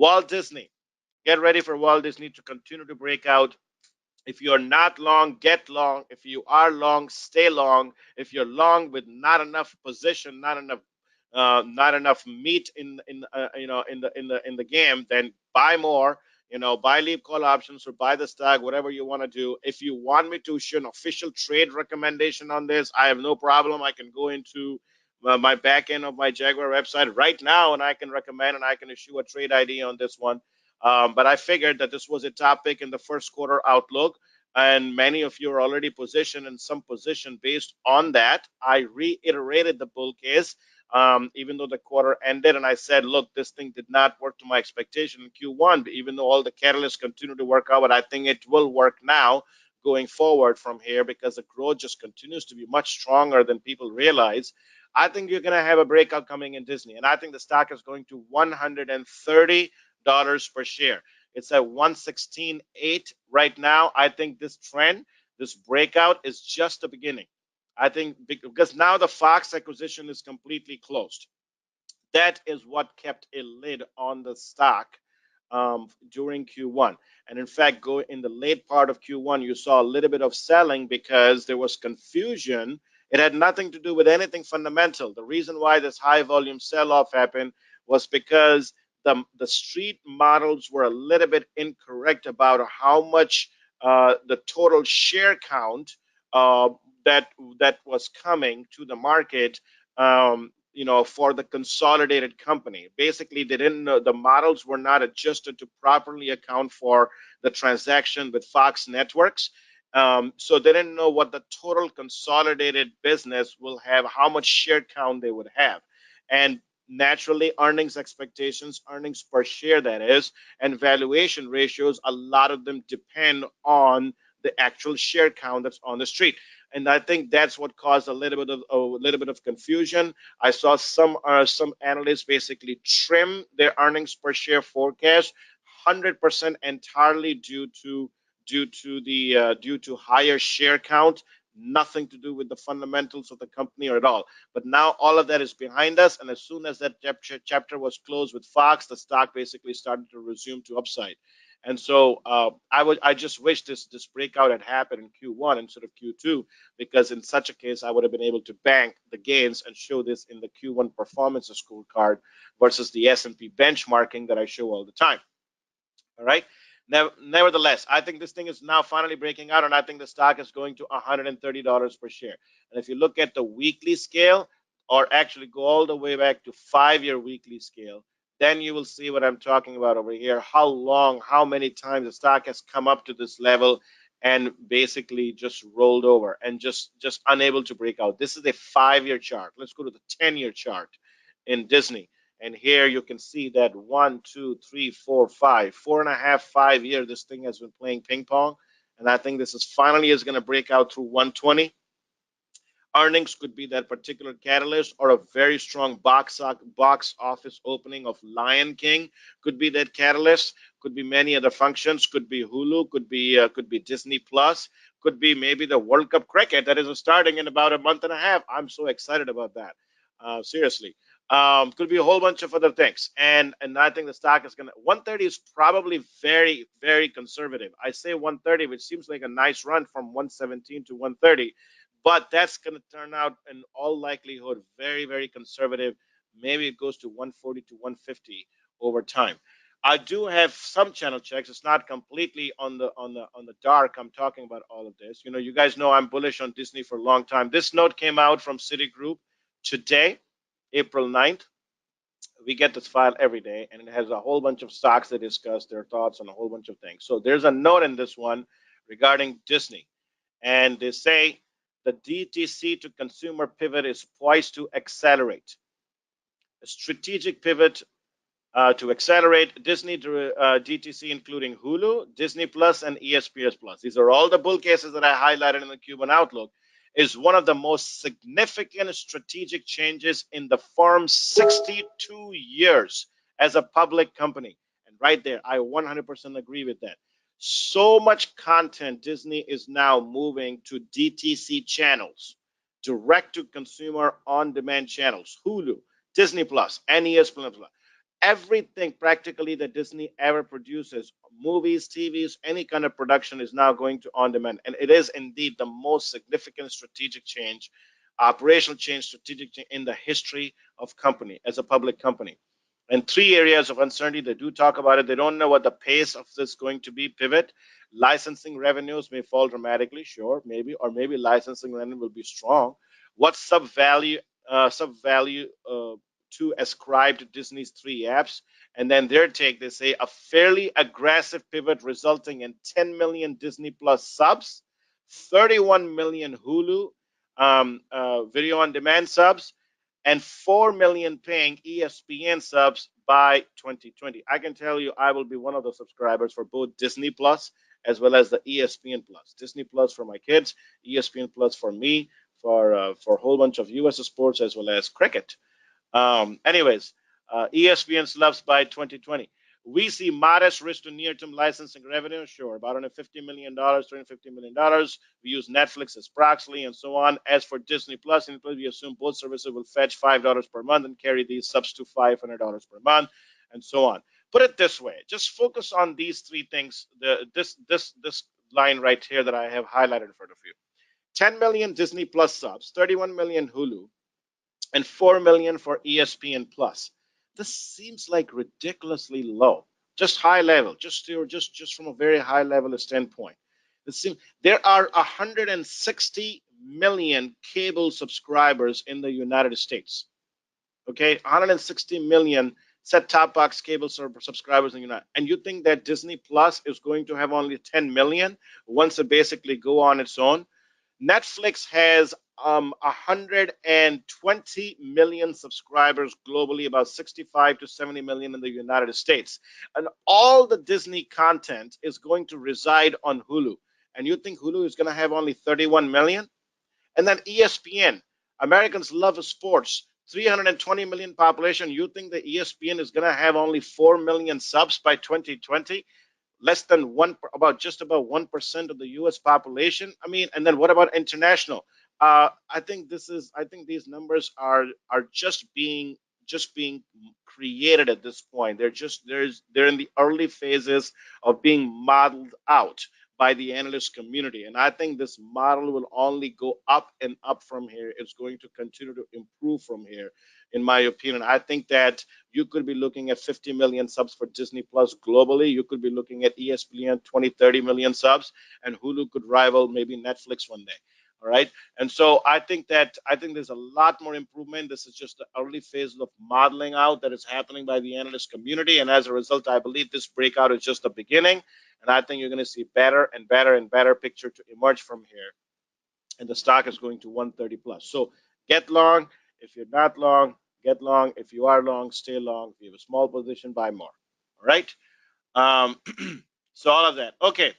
Walt Disney. Get ready for Walt Disney to continue to break out. If you're not long, get long. If you are long, stay long. If you're long with not enough position, not enough meat in in the game, then buy more. Buy leap call options or buy the stock, whatever you want to do. If you want me to issue an official trade recommendation on this, I have no problem. I can go into my back end of my Jaguar website right now, and I can recommend and I can issue a trade ID on this one. But I figured that this was a topic in the first quarter outlook, and many of you are already positioned in some position based on that. I reiterated the bull case, even though the quarter ended, and I said, look, this thing did not work to my expectation in Q1, even though all the catalysts continue to work out, but I think it will work now going forward from here because the growth just continues to be much stronger than people realize. I think you're going to have a breakout coming in Disney, and I think the stock is going to $130 per share. It's at 116.8 right now. I think this trend, this breakout is just the beginning. I think because now the Fox acquisition is completely closed. That is what kept a lid on the stock during Q1. And in fact, go in the late part of Q1, you saw a little bit of selling because there was confusion. It had nothing to do with anything fundamental. The reason why this high volume sell-off happened was because the street models were a little bit incorrect about how much the total share count that was coming to the market, for the consolidated company. Basically, they didn't know, the models were not adjusted to properly account for the transaction with Fox Networks. So they didn't know what the total consolidated business will have, how much share count they would have. And naturally, earnings expectations, earnings per share, that is, and valuation ratios, a lot of them depend on the actual share count that's on the street. And I think that's what caused a little bit of confusion. I saw some analysts basically trim their earnings per share forecast 100% entirely due to higher share count, nothing to do with the fundamentals of the company or at all. But now all of that is behind us, and as soon as that chapter was closed with Fox, the stock basically started to resume to upside. And so I just wish this breakout had happened in Q1 instead of Q2, because in such a case I would have been able to bank the gains and show this in the Q1 performance scorecard versus the S&P benchmarking that I show all the time. All right. Nevertheless, I think this thing is now finally breaking out, and I think the stock is going to $130 per share. And if you look at the weekly scale, or actually go all the way back to 5-year weekly scale, then you will see what I'm talking about over here. How many times the stock has come up to this level and basically just rolled over and just unable to break out. This is a 5-year chart. Let's go to the 10-year chart in Disney. And here you can see that 1, 2, 3, 4, 5, 4.5, 5 years, this thing has been playing ping pong. And I think this is finally going to break out through 120. Earnings could be that particular catalyst, or a very strong box office opening of Lion King could be that catalyst. Could be many other functions. Could be Hulu. Could be Disney Plus. Could be maybe the World Cup cricket that is starting in about a month and a half. I'm so excited about that. Seriously. Could be a whole bunch of other things. And I think the stock is going to, 130 is probably very, very conservative. I say 130, which seems like a nice run from 117 to 130. But that's going to turn out, in all likelihood, very, very conservative. Maybe it goes to 140 to 150 over time. I do have some channel checks. It's not completely on the dark. I'm talking about all of this. You guys know I'm bullish on Disney for a long time. This note came out from Citigroup today, April 9th. We get this file every day, and it has a whole bunch of stocks that discuss their thoughts on a whole bunch of things. So there's a note in this one regarding Disney, and they say the DTC to consumer pivot is poised to accelerate. A strategic pivot to accelerate Disney to DTC, including Hulu, Disney Plus, and ESPN Plus. These are all the bull cases that I highlighted in the Q1 Outlook. Is one of the most significant strategic changes in the firm's 62 years as a public company. And right there, I 100% agree with that. So much content Disney is now moving to DTC channels, direct to consumer on demand channels, Hulu, Disney Plus, and ESPN Plus. Everything practically that Disney ever produces, movies, TVs, any kind of production, is now going to on demand. And it is indeed the most significant strategic change, operational change, strategic change in the history of company as a public company. And three areas of uncertainty. They do talk about it. They don't know what the pace of this is going to be. Pivot. Licensing revenues may fall dramatically, sure, maybe, or maybe licensing revenue will be strong. What sub value to ascribe to Disney's three apps? And then their take, they say a fairly aggressive pivot resulting in 10 million Disney Plus subs, 31 million Hulu video on demand subs, and 4 million paying ESPN subs by 2020. I can tell you I will be one of the subscribers for both Disney Plus as well as the ESPN Plus. Disney Plus for my kids, ESPN Plus for me, for a whole bunch of US sports as well as cricket. Anyways, ESPN subs by 2020. We see modest risk to near-term licensing revenue, sure, about $150 million, $250 million. We use Netflix as proxy and so on. As for Disney Plus, we assume both services will fetch $5 per month and carry these subs to $500 per month, and so on. Put it this way: just focus on these three things. This line right here that I have highlighted in front of you: 10 million Disney Plus subs, 31 million Hulu, and 4 million for ESPN Plus. This seems like ridiculously low. Just high level, just from a very high level standpoint. There are 160 million cable subscribers in the United States. Okay, 160 million set-top box cable subscribers in the United. And you think that Disney Plus is going to have only 10 million once it basically go on its own? Netflix has 120 million subscribers globally, about 65 to 70 million in the United States. And all the Disney content is going to reside on Hulu. And you think Hulu is going to have only 31 million? And then ESPN, Americans love sports, 320 million population. You think the ESPN is going to have only 4 million subs by 2020? Less than just about 1% of the U.S. population. I mean, and then what about international? I think these numbers are just being created at this point. They're in the early phases of being modeled out by the analyst community, and I think this model will only go up and up from here. It's going to continue to improve from here, in my opinion. I think that you could be looking at 50 million subs for Disney Plus globally. You could be looking at ESPN 20, 30 million subs, and Hulu could rival maybe Netflix one day. All right. And so I think there's a lot more improvement. This is just the early phase of modeling out that is happening by the analyst community. And as a result, I believe this breakout is just the beginning. And I think you're going to see better and better and better picture to emerge from here. And the stock is going to 130 plus. So get long. If you're not long, get long. If you are long, stay long. If you have a small position, buy more. All right. So all of that. Okay.